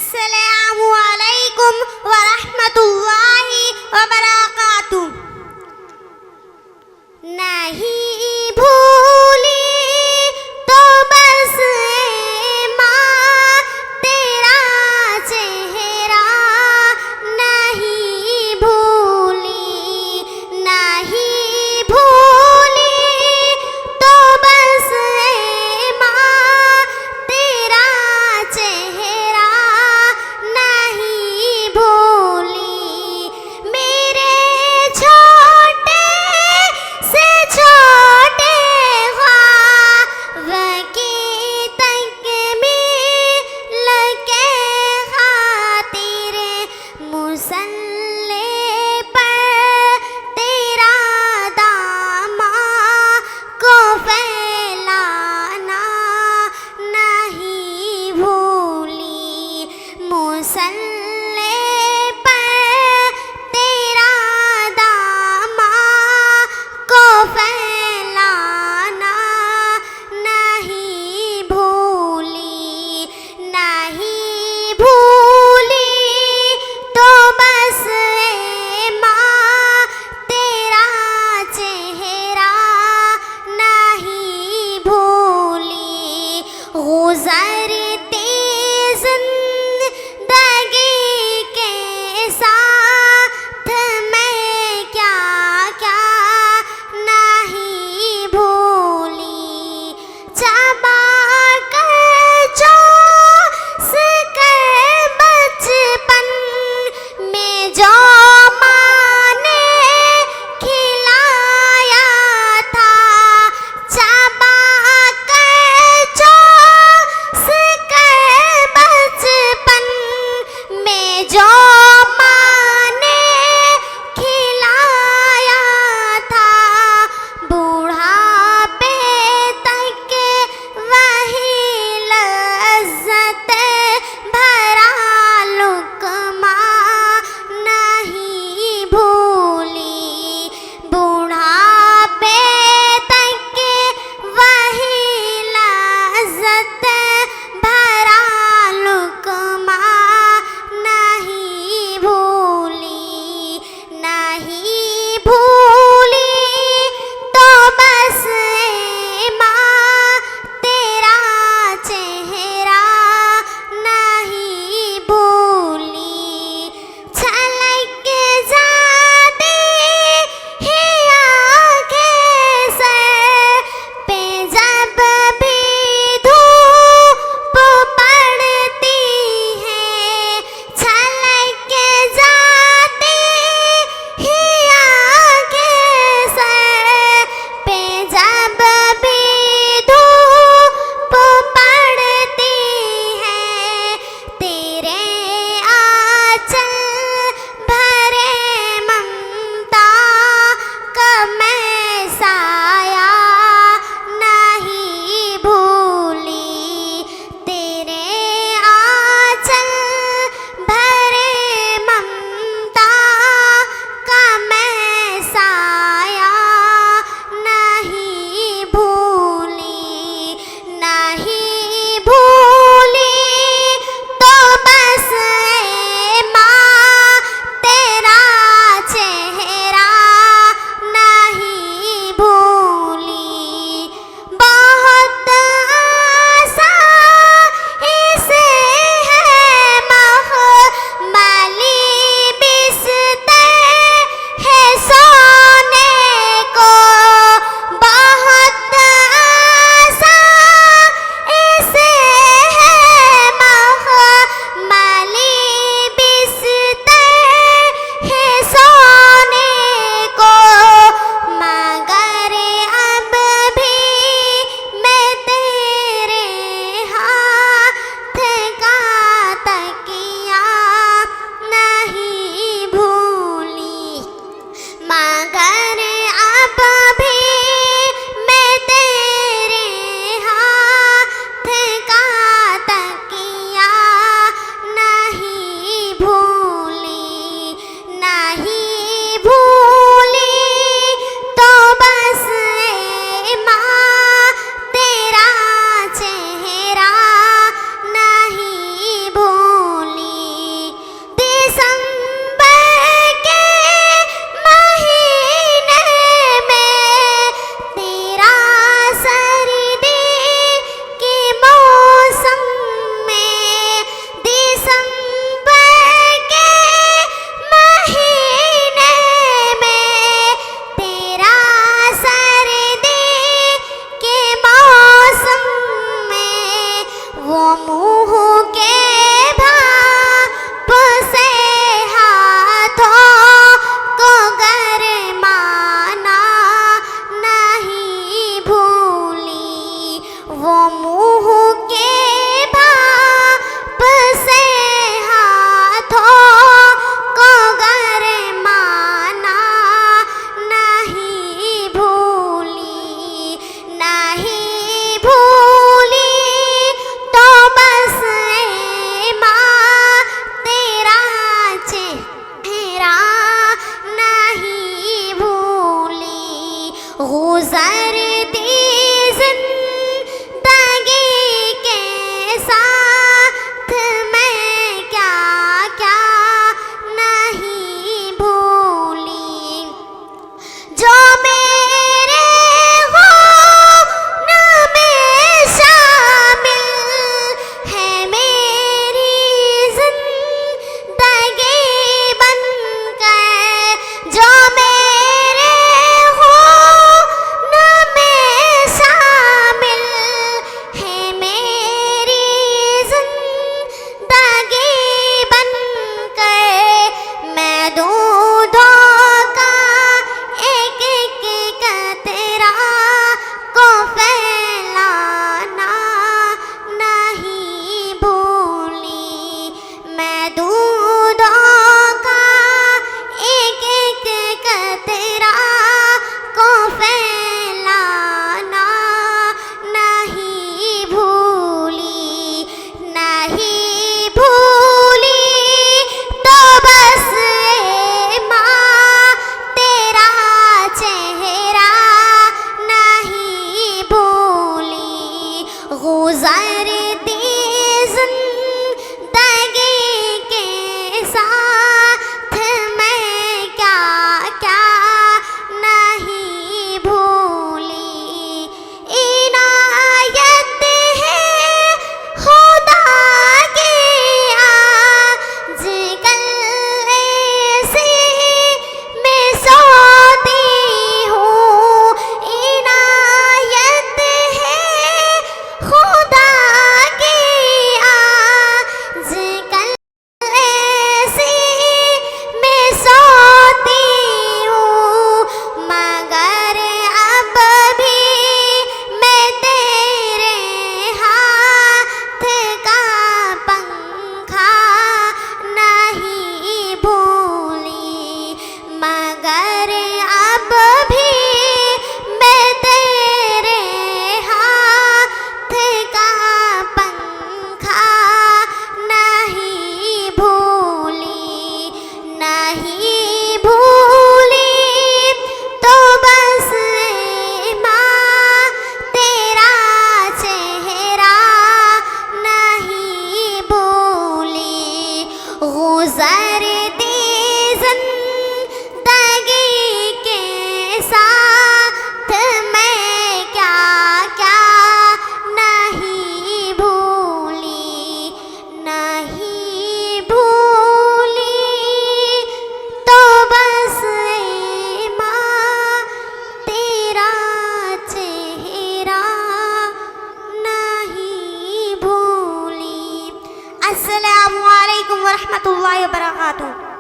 अस्सलामु अलैकुम व रहमतुल्लाहि व बरकातुहू। नहीं भूली तो बस ए माँ तेरा चेहरा, नहीं भूली, नहीं भूली तो बस ए माँ तेरा चेहरा, नहीं भूली। मेरे छोटे से छोटे ख्वाब की तकमील के खातिर मुसल्ले पर तेरा दामन को फैलाना नहीं भूली। मुसल्ले पर तेरा दामन को फैलाना नहीं भूली, नहीं भूली तो बस गुज़रती ज़िंदगी के साथ मैं क्या क्या नहीं भूली, जो मेरे गुनाह में शामिल है मेरी जिंदगी बनकर, जो मेरे गुनाह में शामिल है मेरी जिंदगी बनकर, मैं दूधों का एक एक कतरा को फैलाना नहीं भूली, मैं दूधों का एक एक कतरा को फैलाना नहीं भूली, नहीं भूली तो बस ए माँ तेरा चेहरा नहीं भूली, गुज़रती ज़िंदगी के साथ मैं क्या क्या नहीं भूली, इनायत है खुदा की आजकल ऐसे मैं सोती हूँ, इनायत है खुदा की आजकल ऐसे मैं सोती हूँ, मगर अब भी मैं तेरे हाथ का पंखा नहीं भूली, मगर अब भी मैं तेरे हाथ का पंखा नहीं भूली, नहीं भूली तो बस ए माँ तेरा चेहरा नहीं भूली, गुज़रती ज़िंदगी के साथ मैं क्या क्या नहीं भूली, नहीं भूली तो बस ए माँ तेरा चेहरा नहीं भूली। अस्सलामु अलैकुम व रहमतुल्लाहि व बरकातुहू।